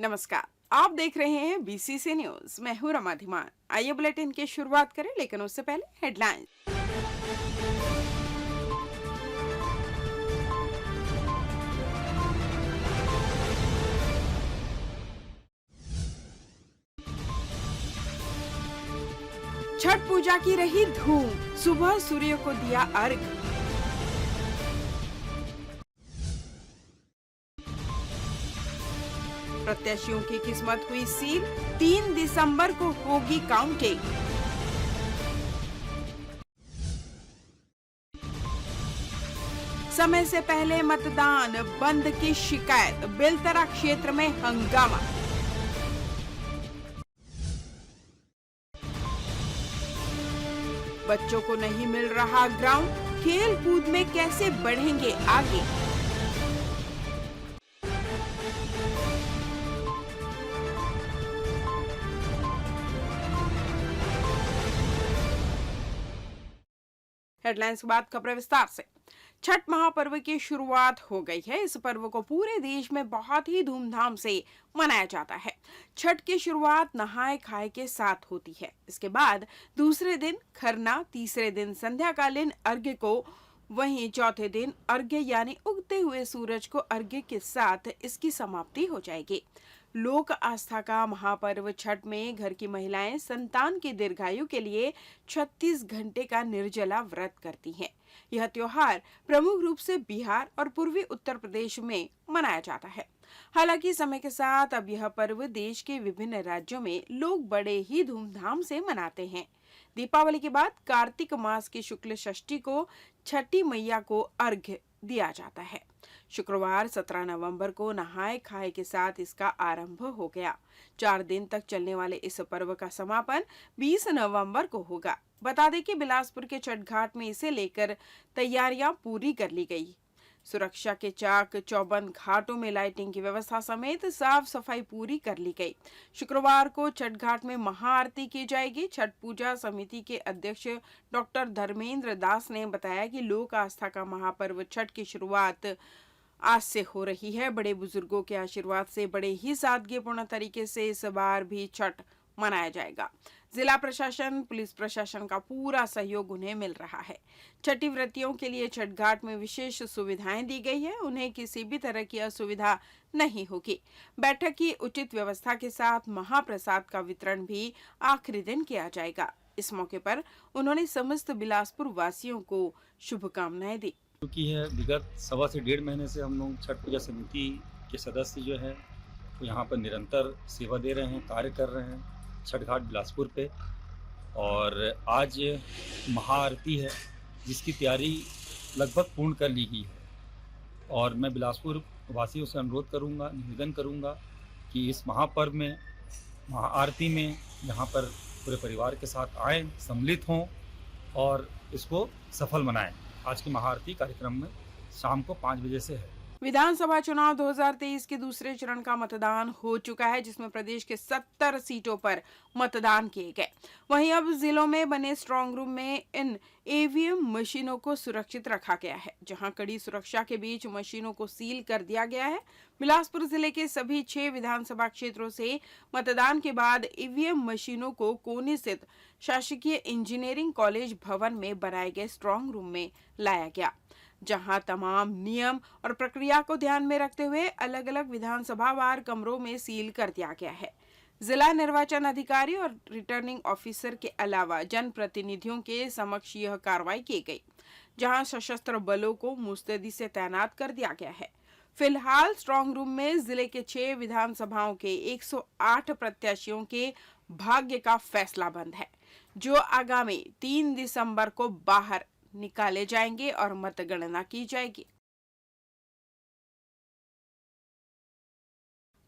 नमस्कार। आप देख रहे हैं बीसीसी न्यूज। मैं हूं रमा धीमान। आइए बुलेटिन की शुरुआत करें, लेकिन उससे पहले हेडलाइंस। छठ पूजा की रही धूम, सुबह सूर्य को दिया अर्घ। प्रत्याशियों की किस्मत हुई सील, 3 दिसंबर को होगी काउंटिंग। समय से पहले मतदान बंद की शिकायत, बेलतरा क्षेत्र में हंगामा। बच्चों को नहीं मिल रहा ग्राउंड, खेल कूद में कैसे बढ़ेंगे आगे। हेडलाइंस के बाद खबरें विस्तार से। छठ महापर्व की शुरुआत हो गई है। इस पर्व को पूरे देश में बहुत ही धूमधाम से मनाया जाता है। छठ की शुरुआत नहाए खाए के साथ होती है। इसके बाद दूसरे दिन खरना, तीसरे दिन संध्याकालीन अर्घ्य को, वहीं चौथे दिन अर्घ्य यानी उगते हुए सूरज को अर्घ्य के साथ इसकी समाप्ति हो जाएगी। लोक आस्था का महापर्व छठ में घर की महिलाएं संतान की दीर्घायु के लिए 36 घंटे का निर्जला व्रत करती हैं। यह त्योहार प्रमुख रूप से बिहार और पूर्वी उत्तर प्रदेश में मनाया जाता है। हालांकि समय के साथ अब यह पर्व देश के विभिन्न राज्यों में लोग बड़े ही धूमधाम से मनाते हैं। दीपावली के बाद कार्तिक मास की शुक्ल षष्ठी को छठी मैया को अर्घ्य दिया जाता है। शुक्रवार 17 नवंबर को नहाए खाए के साथ इसका आरंभ हो गया। 4 दिन तक चलने वाले इस पर्व का समापन 20 नवंबर को होगा। बता दें कि बिलासपुर के छठ घाट में इसे लेकर तैयारियां पूरी कर ली गई। सुरक्षा के चाक चौबंद, घाटों में लाइटिंग की व्यवस्था समेत साफ सफाई पूरी कर ली गई। शुक्रवार को छठ घाट में महाआरती की जाएगी। छठ पूजा समिति के अध्यक्ष डॉक्टर धर्मेंद्र दास ने बताया कि लोक आस्था का महापर्व छठ की शुरुआत आज से हो रही है। बड़े बुजुर्गों के आशीर्वाद से बड़े ही सादगीपूर्ण तरीके से इस बार भी छठ मनाया जाएगा। जिला प्रशासन, पुलिस प्रशासन का पूरा सहयोग उन्हें मिल रहा है। छठी व्रतियों के लिए छठ घाट में विशेष सुविधाएं दी गई है। उन्हें किसी भी तरह की असुविधा नहीं होगी। बैठक की उचित व्यवस्था के साथ महाप्रसाद का वितरण भी आखिरी दिन किया जाएगा। इस मौके पर उन्होंने समस्त बिलासपुर वासियों को शुभकामनाएं दी। चूँकि है विगत सवा से डेढ़ महीने से हम लोग छठ पूजा समिति के सदस्य जो है वो यहाँ पर निरंतर सेवा दे रहे हैं, कार्य कर रहे हैं छठ घाट बिलासपुर पे। और आज महाआरती है जिसकी तैयारी लगभग पूर्ण कर ली गई है। और मैं बिलासपुर वासियों से अनुरोध करूँगा, निवेदन करूँगा कि इस महापर्व में, महाआरती में यहाँ पर पूरे परिवार के साथ आएँ, सम्मिलित हों और इसको सफल मनाएं। आज की महाआरती कार्यक्रम में शाम को 5 बजे से है। विधानसभा चुनाव 2023 के दूसरे चरण का मतदान हो चुका है, जिसमें प्रदेश के 70 सीटों पर मतदान किए गए। वहीं अब जिलों में बने स्ट्रांग रूम में इन ईवीएम मशीनों को सुरक्षित रखा गया है, जहां कड़ी सुरक्षा के बीच मशीनों को सील कर दिया गया है। बिलासपुर जिले के सभी 6 विधानसभा क्षेत्रों से मतदान के बाद ईवीएम मशीनों को कोनी स्थित शासकीय इंजीनियरिंग कॉलेज भवन में बनाए गए स्ट्रांग रूम में लाया गया, जहां तमाम नियम और प्रक्रिया को ध्यान में रखते हुए अलग अलग विधानसभावार कमरों में सील कर दिया गया है। जिला निर्वाचन अधिकारी और रिटर्निंग ऑफिसर के अलावा जनप्रतिनिधियों के समक्ष यह कार्रवाई की गई, जहां सशस्त्र बलों को मुस्तैदी से तैनात कर दिया गया है। फिलहाल स्ट्रांग रूम में जिले के 6 विधानसभाओं के 108 प्रत्याशियों के भाग्य का फैसला बंद है, जो आगामी 3 दिसंबर को बाहर निकाले जाएंगे और मतगणना की जाएगी।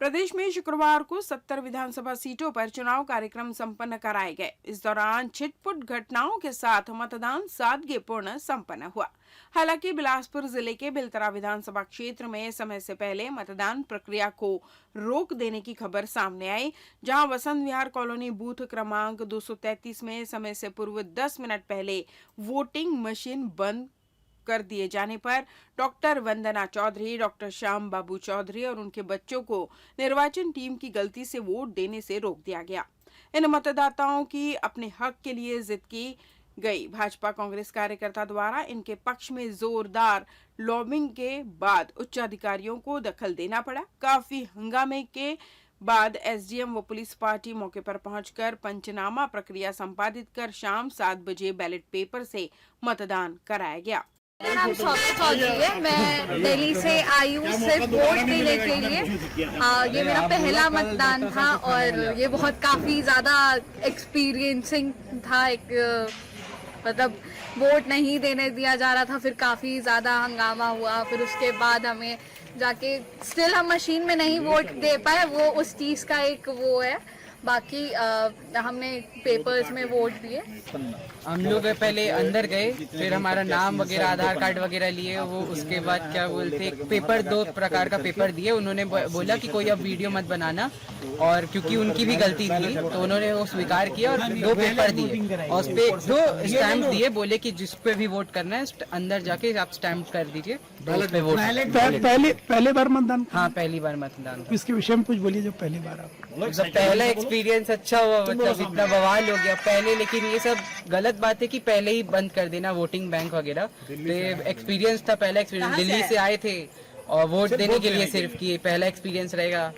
प्रदेश में शुक्रवार को 70 विधानसभा सीटों पर चुनाव कार्यक्रम संपन्न कराए गए। इस दौरान छिटपुट घटनाओं के साथ मतदान सादगीपूर्ण संपन्न हुआ। हालांकि बिलासपुर जिले के बेलतरा विधानसभा क्षेत्र में समय से पहले मतदान प्रक्रिया को रोक देने की खबर सामने आई, जहां वसंत विहार कॉलोनी बूथ क्रमांक 233 में समय से पूर्व 10 मिनट पहले वोटिंग मशीन बंद कर दिए जाने पर डॉक्टर वंदना चौधरी, डॉक्टर श्याम बाबू चौधरी और उनके बच्चों को निर्वाचन टीम की गलती से वोट देने से रोक दिया गया। इन मतदाताओं की अपने हक के लिए जिद की गई। भाजपा कांग्रेस कार्यकर्ता द्वारा इनके पक्ष में जोरदार लॉबिंग के बाद उच्च अधिकारियों को दखल देना पड़ा। काफी हंगामे के बाद एसडीएम व पुलिस पार्टी मौके पर पहुंचकर पंचनामा प्रक्रिया संपादित कर शाम 7 बजे बैलेट पेपर से मतदान कराया गया। मेरा नाम सौम्या चौधरी है। मैं दिल्ली से आई हूँ सिर्फ वोट देने के लिए। ये मेरा पहला मतदान था और ये बहुत काफ़ी ज़्यादा एक्सपीरियंसिंग था। मतलब वोट नहीं देने दिया जा रहा था, फिर काफ़ी ज़्यादा हंगामा हुआ, फिर उसके बाद हमें जाके स्टिल हम मशीन में नहीं वोट दे पाए, वो उस चीज़ का एक वो है। बाकी हमने पेपर्स में वोट दिए। हम लोग पहले अंदर गए, फिर हमारा नाम वगैरह आधार कार्ड वगैरह लिए, वो उसके बाद क्या बोलते पेपर 2 प्रकार का पेपर दिए। उन्होंने बोला कि कोई अब वीडियो मत बनाना, और क्योंकि उनकी भी गलती थी तो उन्होंने वो स्वीकार किया और 2 पेपर दिए और उस पे 2 स्टैम्प दिए। बोले कि जिस पे भी वोट करना है अंदर जाके आप स्टैम्प कर दीजिए, उस पे वोट। पहले बार मतदान? हाँ, पहली बार मतदान। इसके विषय में कुछ बोलिए जो पहली बार आप। पहला एक्सपीरियंस अच्छा हुआ, मतलब इतना बवाल हो गया पहले, लेकिन ये सब गलत बात है कि पहले ही बंद कर देना वोटिंग बैंक वगैरह। तो एक्सपीरियंस था, पहला एक्सपीरियंस। दिल्ली से आए थे और वोट देने के लिए सिर्फ कि पहला एक्सपीरियंस रहेगा।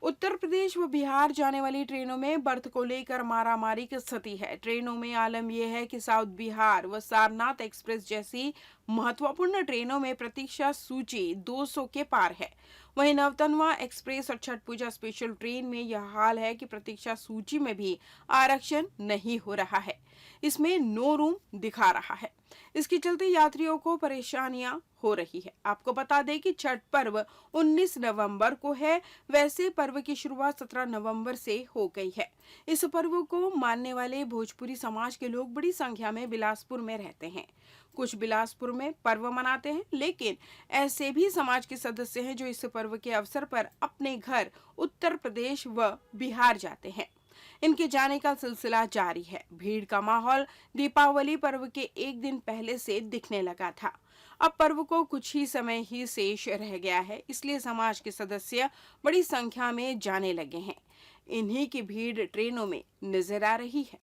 उत्तर प्रदेश व बिहार जाने वाली ट्रेनों में बर्थ को लेकर मारामारी की स्थिति है। ट्रेनों में आलम यह है कि साउथ बिहार व सारनाथ एक्सप्रेस जैसी महत्वपूर्ण ट्रेनों में प्रतीक्षा सूची 200 के पार है। वहीं नवतनवा एक्सप्रेस और छठ पूजा स्पेशल ट्रेन में यह हाल है कि प्रतीक्षा सूची में भी आरक्षण नहीं हो रहा है। इसमें नो रूम दिखा रहा है। इसके चलते यात्रियों को परेशानियां हो रही है। आपको बता दें कि छठ पर्व 19 नवंबर को है। वैसे पर्व की शुरुआत 17 नवंबर से हो गई है। इस पर्व को मानने वाले भोजपुरी समाज के लोग बड़ी संख्या में बिलासपुर में रहते हैं। कुछ बिलासपुर में पर्व मनाते हैं, लेकिन ऐसे भी समाज के सदस्य हैं जो इस पर्व के अवसर पर अपने घर उत्तर प्रदेश व बिहार जाते हैं। इनके जाने का सिलसिला जारी है। भीड़ का माहौल दीपावली पर्व के एक दिन पहले से दिखने लगा था। अब पर्व को कुछ ही समय ही शेष रह गया है, इसलिए समाज के सदस्य बड़ी संख्या में जाने लगे हैं। इन्हीं की भीड़ ट्रेनों में नजर आ रही है।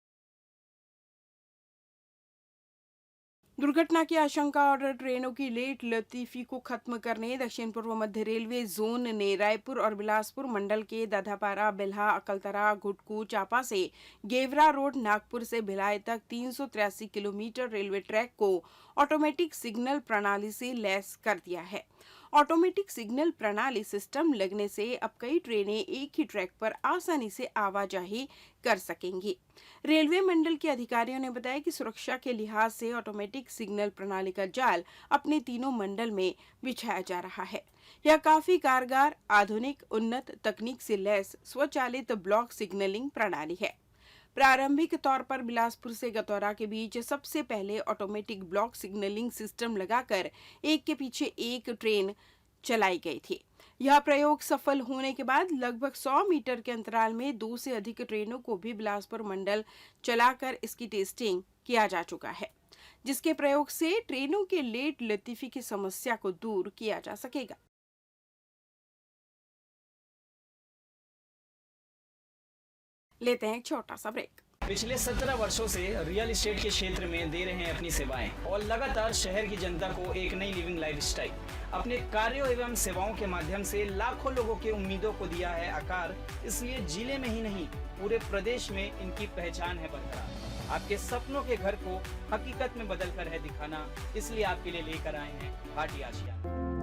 दुर्घटना की आशंका और ट्रेनों की लेट लतीफी को खत्म करने दक्षिण पूर्व मध्य रेलवे जोन ने रायपुर और बिलासपुर मंडल के दाधापारा, बिल्हा, अकलतरा, घुटकू, चापा से गेवरा रोड, नागपुर से भिलाई तक 383 किलोमीटर रेलवे ट्रैक को ऑटोमेटिक सिग्नल प्रणाली से लैस कर दिया है। ऑटोमेटिक सिग्नल प्रणाली सिस्टम लगने से अब कई ट्रेनें एक ही ट्रैक पर आसानी से आवाजाही कर सकेंगी। रेलवे मंडल के अधिकारियों ने बताया कि सुरक्षा के लिहाज से ऑटोमेटिक सिग्नल प्रणाली का जाल अपने तीनों मंडल में बिछाया जा रहा है। यह काफी कारगर, आधुनिक, उन्नत तकनीक से लैस स्वचालित ब्लॉक सिग्नलिंग प्रणाली है। प्रारंभिक तौर पर बिलासपुर से गतौरा के बीच सबसे पहले ऑटोमेटिक ब्लॉक सिग्नलिंग सिस्टम लगाकर एक के पीछे एक ट्रेन चलाई गई थी। यह प्रयोग सफल होने के बाद लगभग 100 मीटर के अंतराल में 2 से अधिक ट्रेनों को भी बिलासपुर मंडल चलाकर इसकी टेस्टिंग किया जा चुका है, जिसके प्रयोग से ट्रेनों के लेट लतीफी की समस्या को दूर किया जा सकेगा। लेते हैं एक छोटा सा ब्रेक। पिछले 17 वर्षों से रियल एस्टेट के क्षेत्र में दे रहे हैं अपनी सेवाएं और लगातार शहर की जनता को एक नई लिविंग लाइफस्टाइल। अपने कार्यों एवं सेवाओं के माध्यम से लाखों लोगों की उम्मीदों को दिया है आकार। इसलिए जिले में ही नहीं, पूरे प्रदेश में इनकी पहचान है बरकरार। आपके सपनों के घर को हकीकत में बदल कर है दिखाना, इसलिए आपके लिए लेकर आए हैं भाटी आशिया।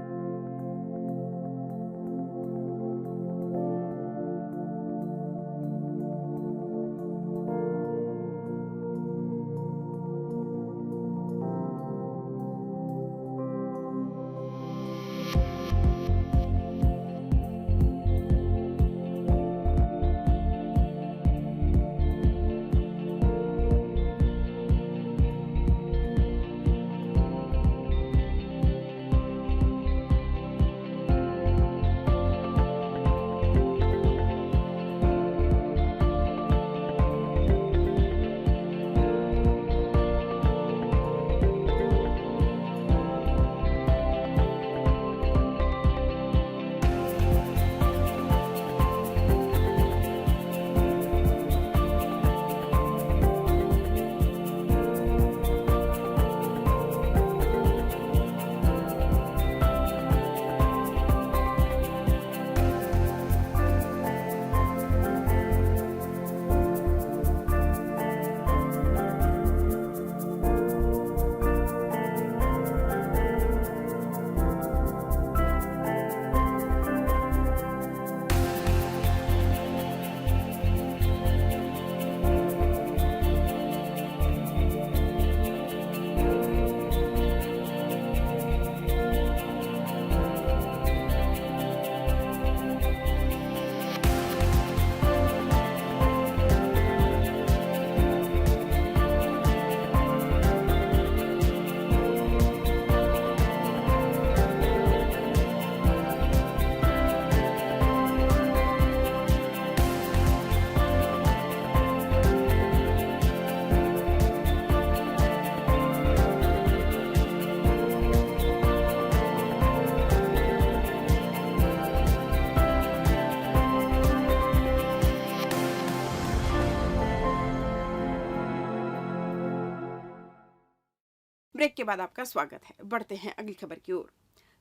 ब्रेक के बाद आपका स्वागत है। बढ़ते हैं अगली खबर की ओर।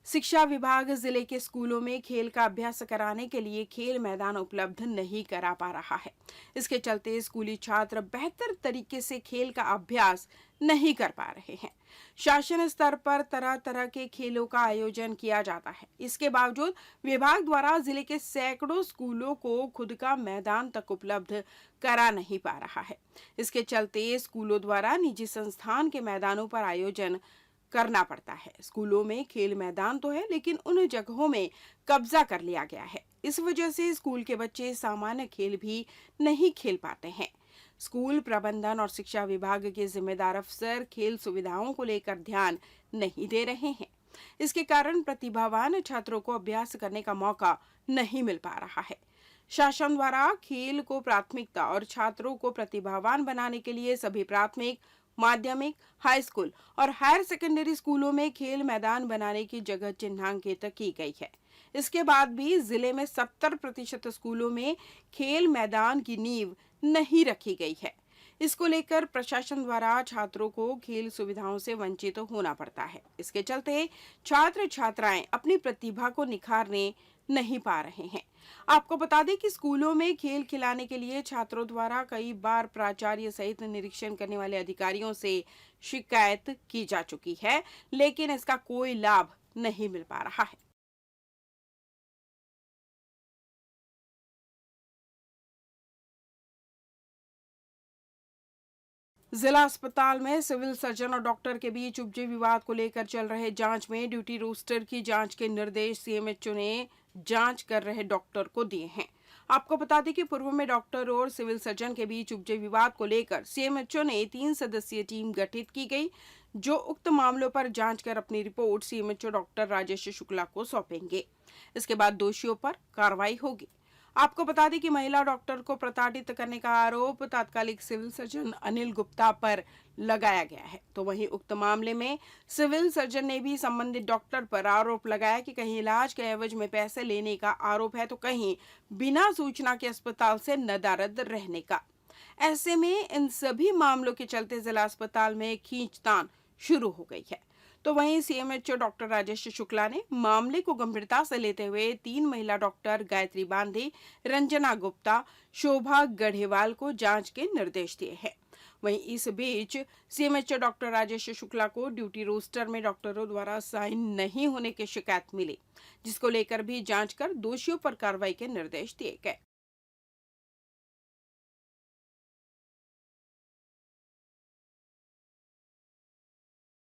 शिक्षा विभाग जिले के स्कूलों में खेल का अभ्यास कराने के लिए खेल मैदान उपलब्ध नहीं करा पा रहा है। इसके चलते स्कूली छात्र बेहतर तरीके से खेल का अभ्यास नहीं कर पा रहे हैं। शासन स्तर पर तरह तरह के खेलों का आयोजन किया जाता है। इसके बावजूद विभाग द्वारा जिले के सैकड़ों स्कूलों को खुद का मैदान तक उपलब्ध करा नहीं पा रहा है। इसके चलते स्कूलों द्वारा निजी संस्थान के मैदानों पर आयोजन करना पड़ता है। स्कूलों में खेल मैदान तो है, लेकिन उन जगहों में कब्जा कर लिया गया है। इस वजह से स्कूल के बच्चे सामान्य खेल भी नहीं खेल पाते हैं। स्कूल प्रबंधन और शिक्षा विभाग के जिम्मेदार अफसर खेल सुविधाओं को लेकर ध्यान नहीं दे रहे हैं। इसके कारण प्रतिभावान छात्रों को अभ्यास करने का मौका नहीं मिल पा रहा है। शासन द्वारा खेल को प्राथमिकता और छात्रों को प्रतिभावान बनाने के लिए सभी प्राथमिक, माध्यमिक, हाई स्कूल और हायर सेकेंडरी स्कूलों में खेल मैदान बनाने की जगह चिन्हांकित की गई है। इसके बाद भी जिले में 70% स्कूलों में खेल मैदान की नींव नहीं रखी गई है। इसको लेकर प्रशासन द्वारा छात्रों को खेल सुविधाओं से वंचित होना पड़ता है। इसके चलते छात्र छात्राएं अपनी प्रतिभा को निखारने नहीं पा रहे हैं। आपको बता दें कि स्कूलों में खेल खिलाने के लिए छात्रों द्वारा कई बार प्राचार्य सहित निरीक्षण करने वाले अधिकारियों से शिकायत की जा चुकी है, लेकिन इसका कोई लाभ नहीं मिल पा रहा है। जिला अस्पताल में सिविल सर्जन और डॉक्टर के बीच उपजे विवाद को लेकर चल रहे जांच में ड्यूटी रोस्टर की जांच के निर्देश सीएमएचओ ने जांच कर रहे डॉक्टर को दिए हैं। आपको बता दें कि पूर्व में डॉक्टर और सिविल सर्जन के बीच उपजे विवाद को लेकर सीएमएचओ ने 3 सदस्यीय टीम गठित की गई, जो उक्त मामलों पर जांच कर अपनी report CMHO doctor Rajesh Shukla को सौंपेंगे। इसके बाद दोषियों पर कार्रवाई होगी। आपको बता दें कि महिला डॉक्टर को प्रताड़ित करने का आरोप तात्कालिक सिविल सर्जन अनिल गुप्ता पर लगाया गया है। तो वहीं उक्त मामले में सिविल सर्जन ने भी संबंधित डॉक्टर पर आरोप लगाया कि कहीं इलाज के एवज में पैसे लेने का आरोप है, तो कहीं बिना सूचना के अस्पताल से नदारद रहने का। ऐसे में इन सभी मामलों के चलते जिला अस्पताल में खींचतान शुरू हो गई है। तो वहीं सीएमएचओ डॉक्टर राजेश शुक्ला ने मामले को गंभीरता से लेते हुए 3 महिला डॉक्टर गायत्री बांधी, रंजना गुप्ता, शोभा गढ़ेवाल को जांच के निर्देश दिए हैं। वहीं इस बीच सीएमएचओ डॉक्टर राजेश शुक्ला को ड्यूटी रोस्टर में डॉक्टरों द्वारा साइन नहीं होने की शिकायत मिली, जिसको लेकर भी जांच कर दोषियों पर कार्रवाई के निर्देश दिए गए।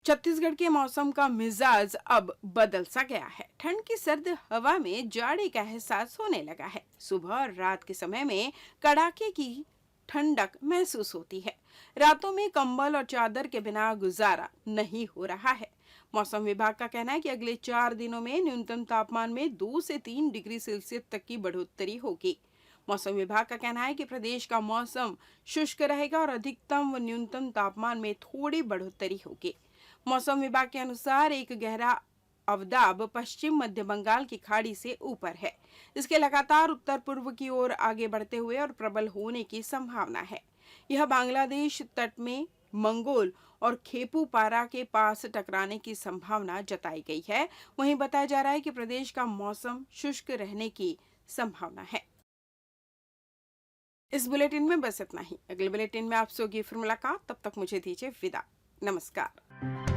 छत्तीसगढ़ के मौसम का मिजाज अब बदल सा गया है। ठंड की सर्द हवा में जाड़े का एहसास होने लगा है। सुबह और रात के समय में कड़ाके की ठंडक महसूस होती है। रातों में कंबल और चादर के बिना गुजारा नहीं हो रहा है। मौसम विभाग का कहना है कि अगले 4 दिनों में न्यूनतम तापमान में 2 से 3 डिग्री सेल्सियस तक की बढ़ोतरी होगी। मौसम विभाग का कहना है कि प्रदेश का मौसम शुष्क रहेगा और अधिकतम व न्यूनतम तापमान में थोड़ी बढ़ोतरी होगी। मौसम विभाग के अनुसार एक गहरा अवदाब पश्चिम मध्य बंगाल की खाड़ी से ऊपर है। इसके लगातार उत्तर पूर्व की ओर आगे बढ़ते हुए और प्रबल होने की संभावना है। यह बांग्लादेश तट में मंगोल और खेपुपारा के पास टकराने की संभावना जताई गई है। वहीं बताया जा रहा है कि प्रदेश का मौसम शुष्क रहने की संभावना है। इस बुलेटिन में बस इतना ही। अगले बुलेटिन में आपसे होगी फिर मुलाकात। तब तक मुझे दीजिए विदा। नमस्कार।